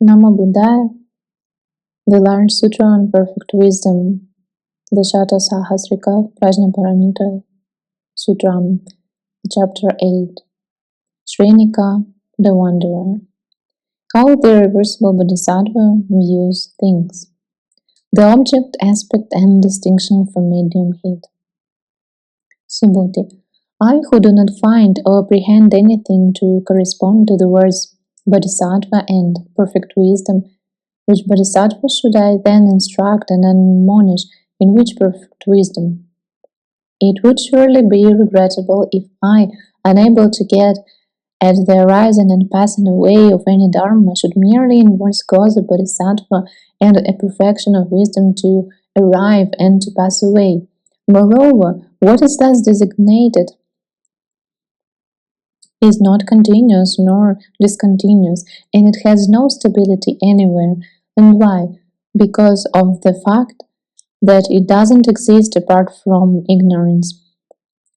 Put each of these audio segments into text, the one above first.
Namo Buddhaya, the large Sutra on Perfect Wisdom, the Satasahasrika Prajnaparamita Sūtram, Chapter 8, ЩРЕНИКA, the Wanderer. How the irreversible Bodhisattva views things. The object, aspect, and distinction for medium heat. Subhuti. I who do not find or apprehend anything to correspond to the words Bodhisattva and perfect wisdom, which Bodhisattva should I then instruct and admonish, in which perfect wisdom? It would surely be regrettable if I, unable to get at the arising and passing away of any Dharma, should merely in words cause a Bodhisattva and a perfection of wisdom to arrive and to pass away. Moreover, what is thus designated is not continuous nor discontinuous, and it has no stability anywhere. And why? Because of the fact that it doesn't exist apart from ignorance.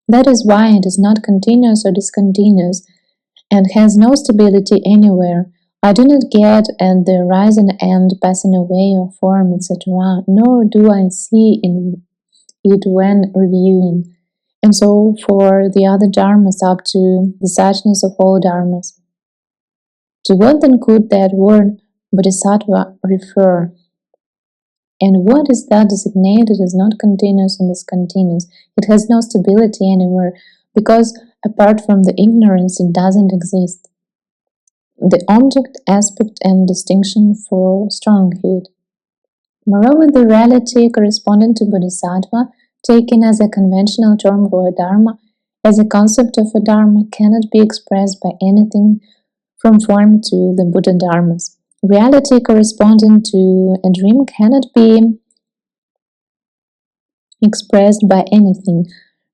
That is why it is not continuous or discontinuous, and has no stability anywhere. I do not get at the rising and passing away of form, etc., nor do I see in it when reviewing. And so for the other dharmas up to the suchness of all dharmas. To what then could that word bodhisattva refer? And what is that designated as not continuous and discontinuous? It has no stability anywhere, because apart from the ignorance it doesn't exist. The object, aspect, and distinction for strong heat. Moreover, the reality corresponding to bodhisattva, taken as a conventional term for a dharma, as a concept of a dharma, cannot be expressed by anything from form to the Buddha dharmas. Reality corresponding to a dream cannot be expressed by anything.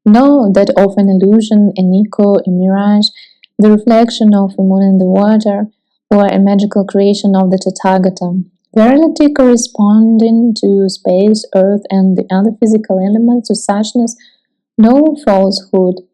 Know that of an illusion, an echo, a mirage, the reflection of a moon in the water, or a magical creation of the Tathagata. The reality corresponding to space, earth, and the other physical elements of suchness, no falsehood,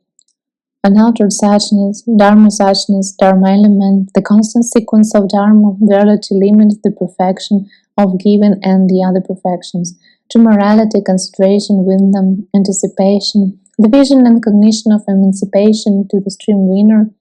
unaltered suchness, Dharma suchness, Dharma element, the constant sequence of Dharma, the reality limits the perfection of giving and the other perfections, to morality, concentration, wisdom, anticipation, the vision and cognition of emancipation to the stream winner,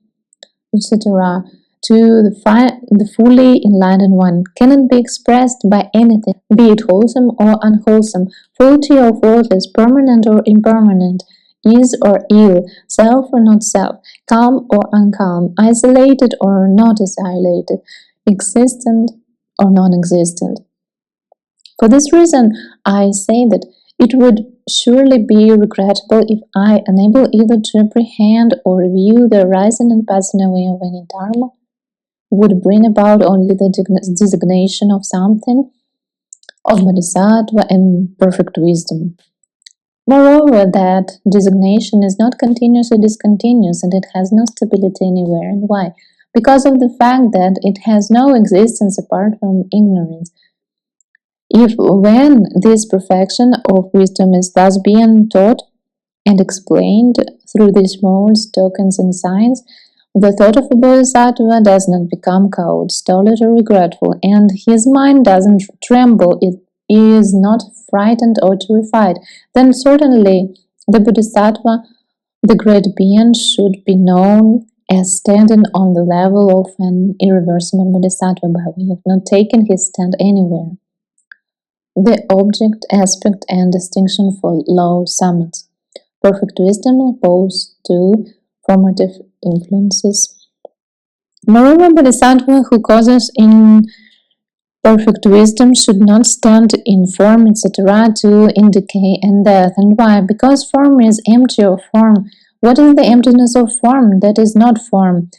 etc., to the fully enlightened one, cannot be expressed by anything, be it wholesome or unwholesome, faulty or faultless, permanent or impermanent, is or ill, self or not self, calm or uncalm, isolated or not isolated, existent or non-existent. For this reason, I say that it would surely be regrettable if I, unable either to apprehend or review the arising and passing away of any Dharma, would bring about only the designation of something of Bodhisattva and perfect wisdom. Moreover, that designation is not continuous or discontinuous, and it has no stability anywhere. And why? Because of the fact that it has no existence apart from ignorance. If when this perfection of wisdom is thus being taught and explained through these modes, tokens, and signs, the thought of a bodhisattva does not become cowed, stolid, or regretful, and his mind doesn't tremble, it is not frightened or terrified, then certainly the bodhisattva, the great being, should be known as standing on the level of an irreversible bodhisattva by way of not taking his stand anywhere. The object, aspect, and distinction for low summits. Perfect wisdom opposed to formative influences. Moreover, Bodhisattva who causes in perfect wisdom should not stand in form, etc., in decay and death. And why? Because form is empty of form. What is the emptiness of form? That is not form.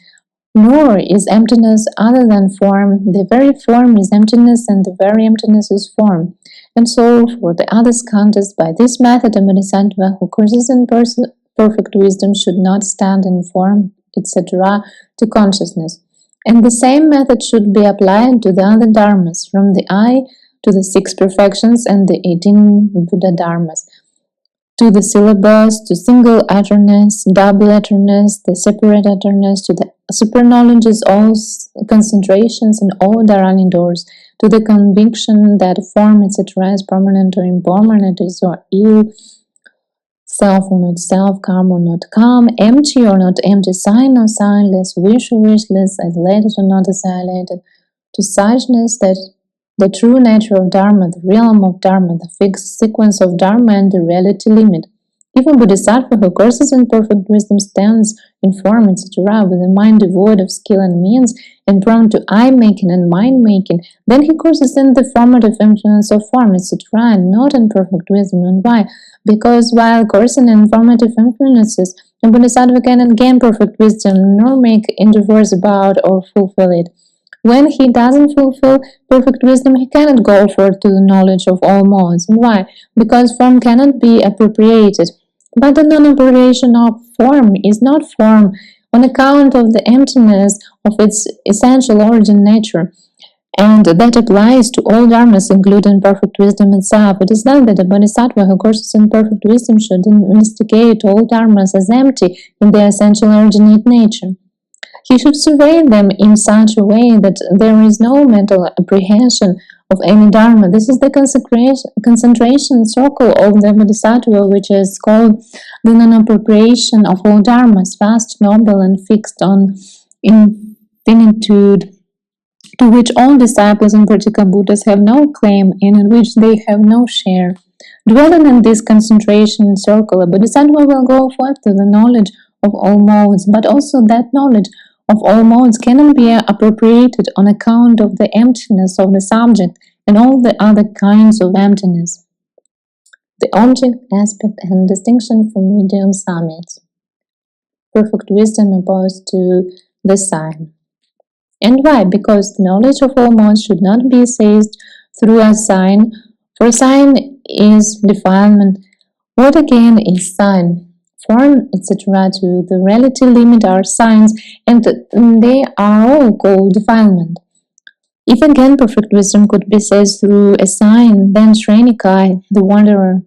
Nor is emptiness other than form. The very form is emptiness, and the very emptiness is form. And so, for the others contest by this method, a Bodhisattva who causes in perfect wisdom should not stand in form, etc., to consciousness. And the same method should be applied to the other dharmas, from the eye to the 6 perfections and the 18 Buddha dharmas. to the syllabus, to single utterness, double utterness, the separate utterness, to the super knowledges, all concentrations and all Dharani doors, to the conviction that form, etc., is permanent or impermanent, is or ill, self or not self, calm or not calm, empty or not empty, sign or signless, wish or wishless, isolated or not isolated, to suchness that the true nature of Dharma, the realm of Dharma, the fixed sequence of Dharma, and the reality limit. Even Bodhisattva who courses in perfect wisdom stands in form, etc., with a mind devoid of skill and means, and prone to eye-making and mind-making, then he courses in the formative influence of form, etc., and not in perfect wisdom. And why? Because while coursing in formative influences, a Bodhisattva cannot gain perfect wisdom, nor make endeavors about or fulfill it. When he doesn't fulfill perfect wisdom, he cannot go forth to the knowledge of all modes. And why? Because form cannot be appropriated. But the non-appropriation of form is not form on account of the emptiness of its essential origin nature. And that applies to all dharmas, including perfect wisdom itself. It is then that a bodhisattva who courses in perfect wisdom should investigate all dharmas as empty in their essential originate nature. He should survey them in such a way that there is no mental apprehension of any dharma. This is the concentration circle of the bodhisattva, which is called the non-appropriation of all dharmas, vast, noble, and fixed on infinitude, to which all disciples and practical Buddhas have no claim and in which they have no share. Dwelling in this concentration circle, a bodhisattva will go forth to the knowledge of all modes, but also that knowledge of all modes cannot be appropriated on account of the emptiness of the subject and all the other kinds of emptiness. The object, aspect, and distinction from medium summits. Perfect wisdom opposed to the sign. And why? Because the knowledge of all modes should not be seized through a sign, for a sign is defilement. What again is sign? Form, etc., to the reality limit are signs, and they are all called defilement. If again perfect wisdom could be seized through a sign, then ŠRENIKA, the wanderer,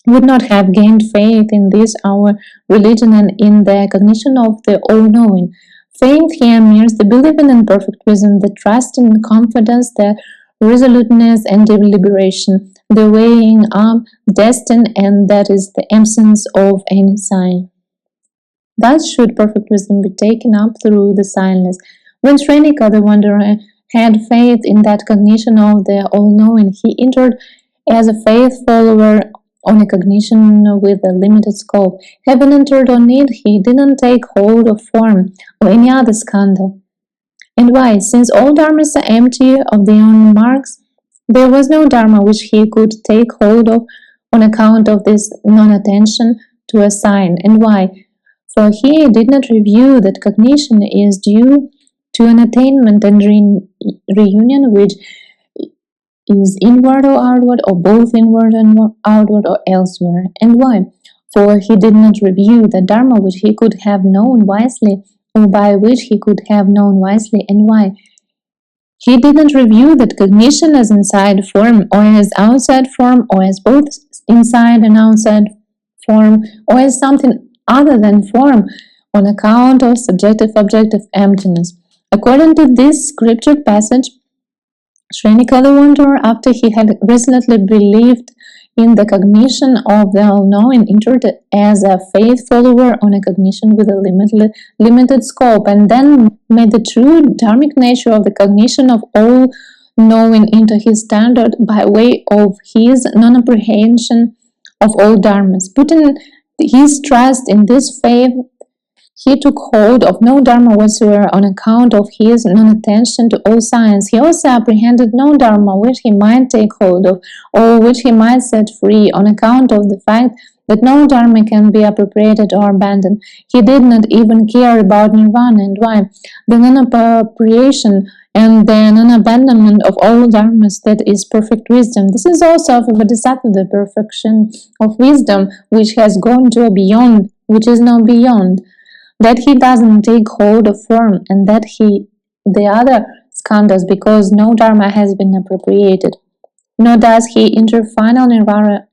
would not have gained faith in this our religion and in the cognition of the all-knowing. Faith here means the believing in perfect wisdom, the trust and confidence, the resoluteness and deliberation, the weighing up destined, and that is the absence of any sign. Thus should perfect wisdom be taken up through the signless. When ŠRENIKA, the wanderer, had faith in that cognition of the all-knowing, he entered as a faith follower on a cognition with a limited scope. Having entered on it, he didn't take hold of form or any other skandha. And why? Since all dharmas are empty of their own marks, there was no dharma which he could take hold of on account of this non-attention to a sign. And why? For he did not review that cognition is due to an attainment and reunion which is inward or outward, or both inward and outward, or elsewhere. And why? For he did not review the dharma which he could have known wisely, or by which he could have known wisely. And why? He did not review that cognition as inside form, or as outside form, or as both inside and outside form, or as something other than form, on account of subjective-objective emptiness. According to this scripture passage, ŠRENIKA the wanderer, after he had resolutely believed in the cognition of the all-knowing, entered as a faith follower on a cognition with a limited scope, and then made the true dharmic nature of the cognition of all-knowing into his standard by way of his non-apprehension of all dharmas. Putting his trust in this faith, he took hold of no dharma whatsoever on account of his non-attention to all signs. He also apprehended no dharma which he might take hold of, or which he might set free, on account of the fact that no dharma can be appropriated or abandoned. He did not even care about nirvana. And why? The non-appropriation and the non-abandonment of all dharmas, that is perfect wisdom. This is also of a bodhisattva, the perfection of wisdom, which has gone to a beyond, which is not beyond. That he doesn't take hold of form, and that the other skandhas, because no dharma has been appropriated. nor does he enter final nirvana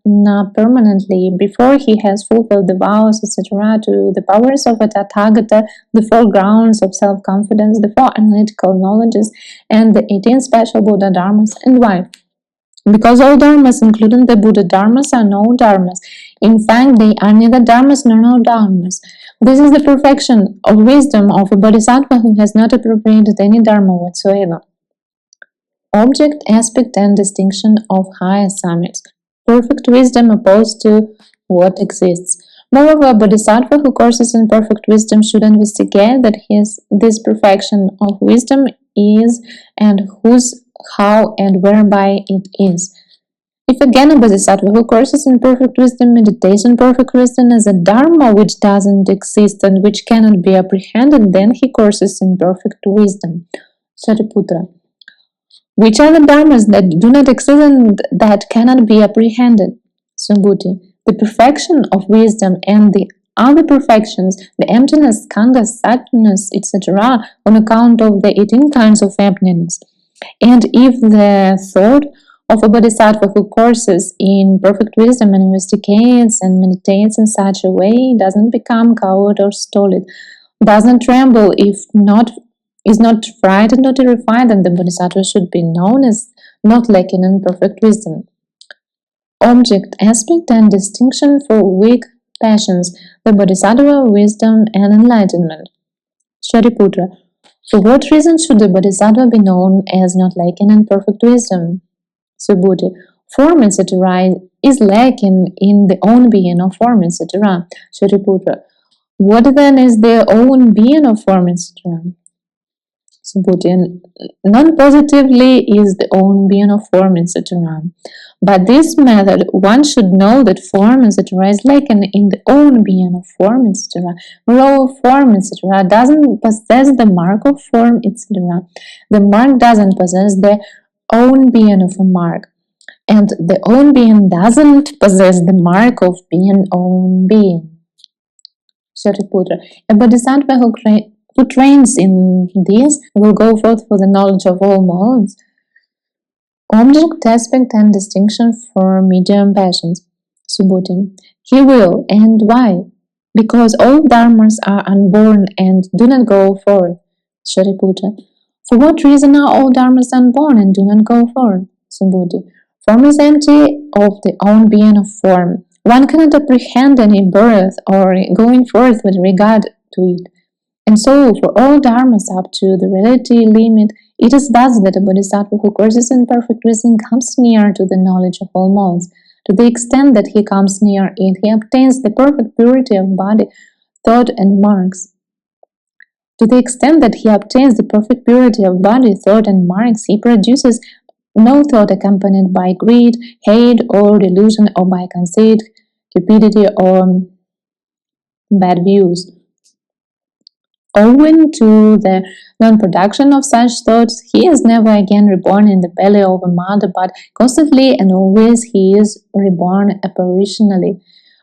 permanently before he has fulfilled the vows, etc. To the powers of a Tathagata, the 4 grounds of self-confidence, the 4 analytical knowledges, and the 18 special Buddha Dharmas. And why? Because all dharmas, including the Buddha dharmas, are no dharmas. In fact, they are neither dharmas nor no dharmas. This is the perfection of wisdom of a bodhisattva who has not appropriated any dharma whatsoever. Object, aspect, and distinction of higher summits. Perfect wisdom opposed to what exists. Moreover, a bodhisattva who courses in perfect wisdom should investigate that this perfection of wisdom is and whose, how, and whereby it is. If again a bodhisattva who courses in perfect wisdom meditates on perfect wisdom as a dharma which doesn't exist and which cannot be apprehended, then he courses in perfect wisdom. Shariputra. Which are the dharmas that do not exist and that cannot be apprehended? Subhuti. The perfection of wisdom and the other perfections, the emptiness, skandha, sadness, etc., on account of the 18 kinds of emptiness. And if the thought of a bodhisattva who courses in perfect wisdom and investigates and meditates in such a way doesn't become coward or stolid, doesn't tremble, is not frightened or terrified, then the bodhisattva should be known as not lacking in perfect wisdom. Object, aspect, and distinction for weak passions, the bodhisattva, wisdom, and enlightenment. Shariputra. For what reason should the bodhisattva be known as not lacking in perfect wisdom? Subhuti. Form, etc. is lacking in the own being of form, etc. Shariputra. What then is the own being of form, etc.? Subhuti. Non-positively is the own being of form, etc. By this method, one should know that form, etc. is lacking in the own being of form, etc. Moreover, form, etc. doesn't possess the mark of form, etc. The mark doesn't possess the own being of a mark, and the own being doesn't possess the mark of being own being. Shariputra. A bodhisattva who trains in this will go forth for the knowledge of all modes. Object, aspect, and distinction for medium passions. Subhuti. He will, and why? Because all dharmas are unborn and do not go forth. Shariputra. For what reason are all dharmas unborn and do not go forth? Subhuti. Form is empty of the own being of form. One cannot apprehend any birth or going forth with regard to it. And so, for all dharmas up to the reality limit, it is thus that a bodhisattva who courses in perfect wisdom comes near to the knowledge of all modes. To the extent that he comes near it, he obtains the perfect purity of body, thought, and marks. To the extent that he obtains the perfect purity of body, thought, and marks, he produces no thought accompanied by greed, hate, or delusion, or by conceit, cupidity, or bad views. Owing to the non-production of such thoughts, he is never again reborn in the belly of a mother, but constantly and always he is reborn apparitionally.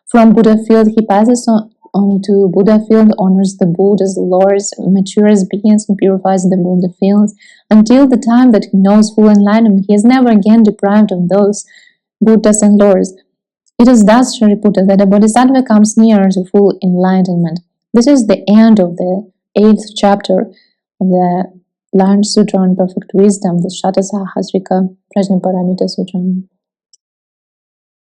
From Buddha field he passes on to Buddha field, honors the Buddhas, lords, matures beings, and purifies the Buddha fields. Until the time that he knows full enlightenment, he is never again deprived of those Buddhas and lords. It is thus, Shariputra, that a bodhisattva comes near to full enlightenment. This is the end of the 8th chapter of the large sutra on perfect wisdom, the Satasahasrika Prajnaparamita Sūtram.